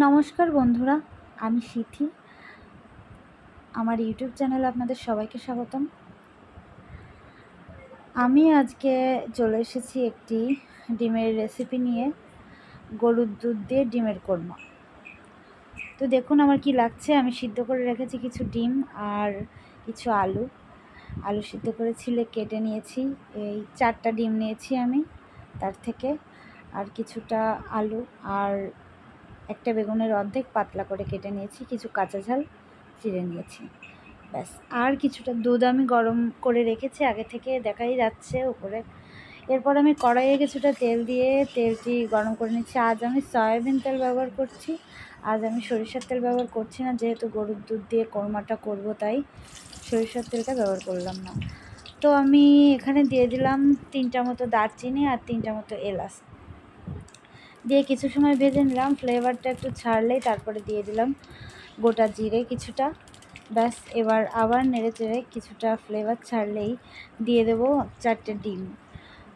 নমস্কার বন্ধুরা, আমি সিথি। আমার ইউটিউব চ্যানেলে আপনাদের সবাইকে স্বাগতম। আমি আজকে চলে এসেছি একটি ডিমের রেসিপি নিয়ে, গরুর দুধ দিয়ে ডিমের কোরমা। তো দেখুন আমার কি লাগছে। আমি সিদ্ধ করে রেখেছি কিছু ডিম আর কিছু আলু সিদ্ধ করে ছিলে কেটে নিয়েছি। এই 4টা ডিম নিয়েছি আমি, তার থেকে আর কিছুটা আলু আর একটা বেগুনের অর্ধেক পাতলা করে কেটে নিয়েছি, কিছু কাঁচা ঝাল চিড়ে নিয়েছি, ব্যাস। আর কিছুটা দুধ আমি গরম করে রেখেছি আগে থেকে, দেখাই যাচ্ছে উপরে। এরপর আমি কড়াইয়ে কিছুটা তেল দিয়ে তেলটি গরম করে নিচ্ছি। আজ আমি সয়াবিন তেল ব্যবহার করছি, আজ আমি সরিষার তেল ব্যবহার করছি না, যেহেতু গরুর দুধ দিয়ে কোরমাটা করব, তাই সরিষার তেলটা ব্যবহার করলাম না। তো আমি এখানে দিয়ে দিলাম 3টা মতো দারচিনি আর 3টা মতো এলাচ দিয়ে কিছু সময় ভেজে নিলাম। ফ্লেভারটা একটু ছাড়লেই তারপরে দিয়ে দিলাম গোটা জিরে কিছুটা, ব্যাস। এবার আবার নেড়ে চেড়ে কিছুটা ফ্লেভার ছাড়লেই দিয়ে দেবো 4টে ডিম।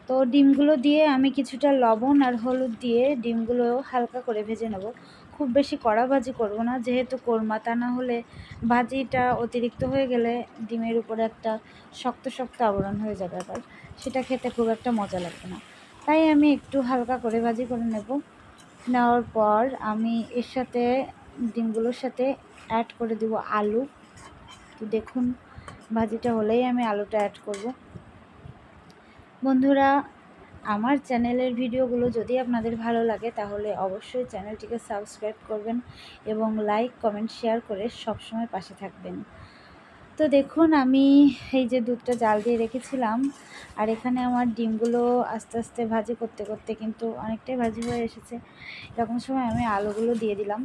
তো ডিমগুলো দিয়ে আমি কিছুটা লবণ আর হলুদ দিয়ে ডিমগুলো হালকা করে ভেজে নেব। খুব বেশি কড়া ভাজি করব না, যেহেতু কোরমা, তা না হলে ভাজিটা অতিরিক্ত হয়ে গেলে ডিমের উপরে একটা শক্ত শক্ত আবরণ হয়ে যাবে, আবার সেটা খেতে খুব একটা মজা লাগবে না। তাই আমি একটু হালকা করে ভাজি করে নেওয়ার পর আমি এর সাথে ডিমগুলোর সাথে অ্যাড করে দেব আলু। তো দেখুন ভাজিটা হলেই আমি আলুটা অ্যাড করব। বন্ধুরা, আমার চ্যানেলের ভিডিওগুলো যদি আপনাদের ভালো লাগে তাহলে অবশ্যই চ্যানেলটিকে সাবস্ক্রাইব করবেন এবং লাইক, কমেন্ট, শেয়ার করে সবসময় পাশে থাকবেন। তো দেখুন আমি এই যে দুধটা জাল দিয়ে রেখেছিলাম, আর এখানে আমার ডিমগুলো আস্তে আস্তে ভাজি করতে করতে কিন্তু অনেকটাই ভাজি হয়ে এসেছে। এরকম সময় আমি আলুগুলো দিয়ে দিলাম।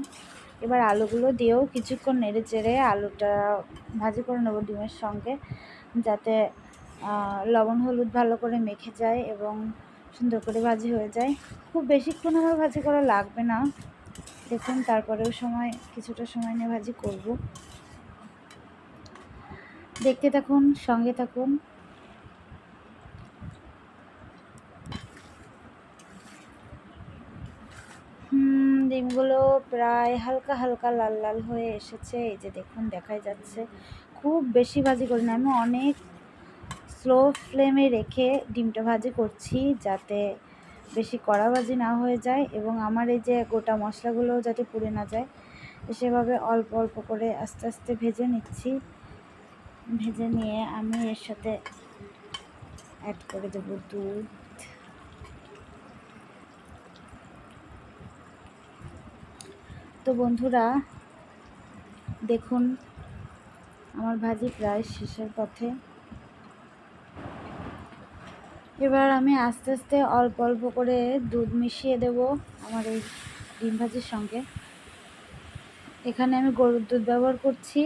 এবার আলুগুলো দিয়েও কিছুক্ষণ নেড়ে চেড়ে আলুটা ভাজি করে নেবো ডিমের সঙ্গে, যাতে লবণ হলুদ ভালো করে মেখে যায় এবং সুন্দর করে ভাজি হয়ে যায়। খুব বেশিক্ষণ আমার ভাজি করা লাগবে না, দেখুন। তারপরেও কিছুটা সময় নিয়ে ভাজি করব। দেখতে থাকুন, সঙ্গে থাকুন। ডিমগুলো প্রায় হালকা হালকা লাল লাল হয়ে এসেছে, এই যে দেখুন দেখাই যাচ্ছে। খুব বেশি ভাজি করি না, আমি অনেক স্লো ফ্লেমে রেখে ডিমটা ভাজি করছি, যাতে বেশি কড়া ভাজি না হয়ে যায় এবং আমার এই যে গোটা মশলাগুলো যাতে পুড়ে না যায়, সেভাবে অল্প অল্প করে আস্তে আস্তে ভেজে নিচ্ছি। ভেজে নিয়ে আমি এর সাথে অ্যাড করে দেবো দুধ। তো বন্ধুরা দেখুন আমার ভাজি প্রায় শেষের পথে। এবার আমি আস্তে আস্তে অল্প অল্প করে দুধ মিশিয়ে দেব আমার এই ডিম ভাজির সঙ্গে। এখানে আমি গরুর দুধ ব্যবহার করছি,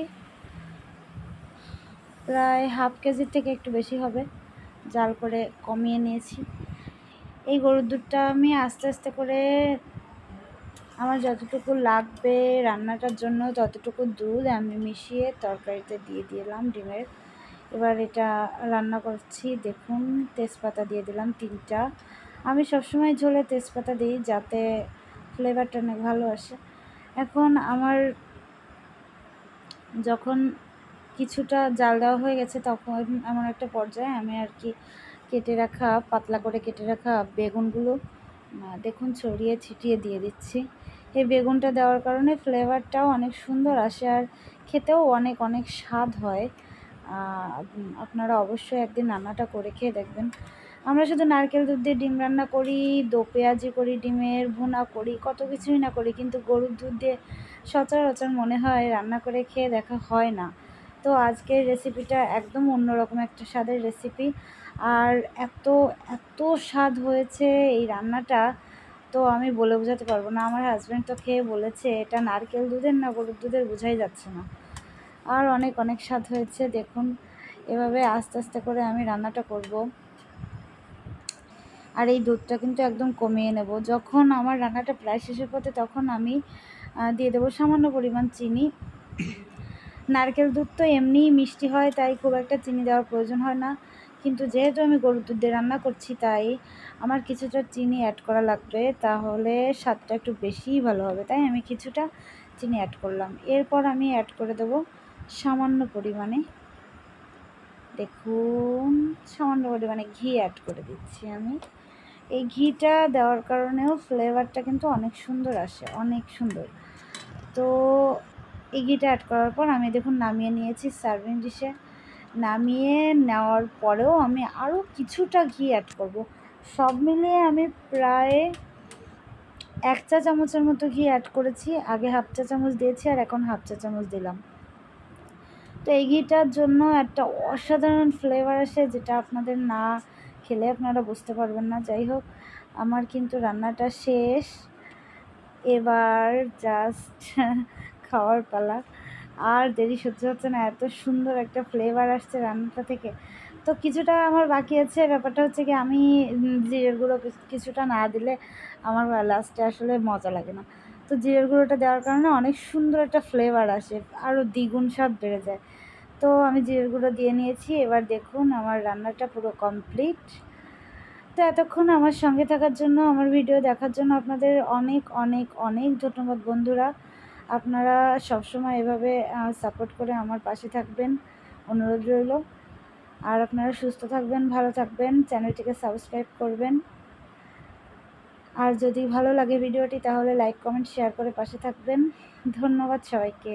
প্রায় হাফ কেজির থেকে একটু বেশি হবে, জাল করে কমিয়ে নিয়েছি। এই গরুর দুধটা আমি আস্তে আস্তে করে আমার যতটুকু লাগবে রান্নাটার জন্য ততটুকু দুধ আমি মিশিয়ে তরকারিতে দিয়ে দিলাম ডিমের। এবার এটা রান্না করছি। দেখুন তেজপাতা দিয়ে দিলাম 3টা। আমি সবসময় ঝোলে তেজপাতা দিই, যাতে ফ্লেভারটা অনেক ভালো আসে। এখন আমার যখন কিছুটা জাল দেওয়া হয়ে গেছে, তখন এমন একটা পর্যায়ে আমি আর কি পাতলা করে কেটে রাখা বেগুনগুলো দেখুন ছড়িয়ে ছিটিয়ে দিয়ে দিচ্ছি। এই বেগুনটা দেওয়ার কারণে ফ্লেভারটাও অনেক সুন্দর আসে আর খেতেও অনেক অনেক স্বাদ হয়। আপনারা অবশ্যই একদিন রান্নাটা করে খেয়ে দেখবেন। আমরা শুধু নারকেল দুধ দিয়ে ডিম রান্না করি, দো পেঁয়াজি করি, ডিমের ভুনা করি, কত কিছুই না করি, কিন্তু গরুর দুধ দিয়ে সচরাচর মনে হয় রান্না করে খেয়ে দেখা হয় না। তো আজকের রেসিপিটা একদম অন্যরকম একটা স্বাদের রেসিপি, আর এত এত স্বাদ হয়েছে এই রান্নাটা, তো আমি বলে বোঝাতে পারবো না। আমার হাজব্যান্ড তো খেয়ে বলেছে এটা নারকেল দুধের না গরুর দুধের বোঝাই যাচ্ছে না। আর অনেক অনেক স্বাদ হয়েছে। দেখুন এভাবে আস্তে আস্তে করে আমি রান্নাটা করব। আর এই দুধটা কিন্তু একদম কমিয়ে নেব। যখন আমার রান্নাটা প্রায় শেষের পথে, তখন আমি দিয়ে দেবো সামান্য পরিমাণ চিনি। নারকেল দুধ তো এমনিই মিষ্টি হয়, তাই খুব একটা চিনি দেওয়ার প্রয়োজন হয় না, কিন্তু যেহেতু আমি গরুর দুধ দিয়ে রান্না করছি তাই আমার কিছুটা চিনি অ্যাড করা লাগবে, তাহলে স্বাদটা একটু বেশিই ভালো হবে, তাই আমি কিছুটা চিনি অ্যাড করলাম। এরপর আমি অ্যাড করে দেবো সামান্য পরিমাণে, দেখুন সামান্য পরিমাণে ঘি অ্যাড করে দিচ্ছি আমি। এই ঘিটা দেওয়ার কারণেও ফ্লেভারটা কিন্তু অনেক সুন্দর আসে, অনেক সুন্দর। তো এই ঘিটা অ্যাড করার পর আমি দেখুন নামিয়ে নিয়েছি সার্ভিং ডিশে। নামিয়ে নেওয়ার পরেও আমি আরও কিছুটা ঘি অ্যাড করব। সব মিলিয়ে আমি প্রায় 1 চা চামচের মতো ঘি অ্যাড করেছি। আগে 1/2 চা চামচ দিয়েছি আর এখন 1/2 চা চামচ দিলাম। তো এই ঘিটার জন্য একটা অসাধারণ ফ্লেভার আসে, যেটা আপনাদের না খেলে আপনারা বুঝতে পারবেন না। যাই হোক, আমার কিন্তু রান্নাটা শেষ, এবার জাস্ট খাওয়ার পালা। আর দেরি সহ্য হচ্ছে না, এত সুন্দর একটা ফ্লেভার আসছে রান্নাটা থেকে। তো কিছুটা আমার বাকি আছে, ব্যাপারটা হচ্ছে কি আমি জিরের গুঁড়ো কিছুটা না দিলে আমার লাস্টে আসলে মজা লাগে না। তো জিরের গুঁড়োটা দেওয়ার কারণে অনেক সুন্দর একটা ফ্লেভার আসে, আরও দ্বিগুণ স্বাদ বেড়ে যায়। তো আমি জিরের গুঁড়ো দিয়ে নিয়েছি। এবার দেখুন আমার রান্নাটা পুরো কমপ্লিট। তো এতক্ষণ আমার সঙ্গে থাকার জন্য, আমার ভিডিও দেখার জন্য আপনাদের অনেক অনেক অনেক ধন্যবাদ বন্ধুরা। আপনারা সবসময় এভাবে সাপোর্ট করে আমার পাশে থাকবেন, অনুরোধ রইল। আর আপনারা সুস্থ থাকবেন, ভালো থাকবেন, চ্যানেলটিকে সাবস্ক্রাইব করবেন। আর যদি ভালো লাগে ভিডিওটি তাহলে লাইক কমেন্ট শেয়ার করে পাশে থাকবেন। ধন্যবাদ সবাইকে।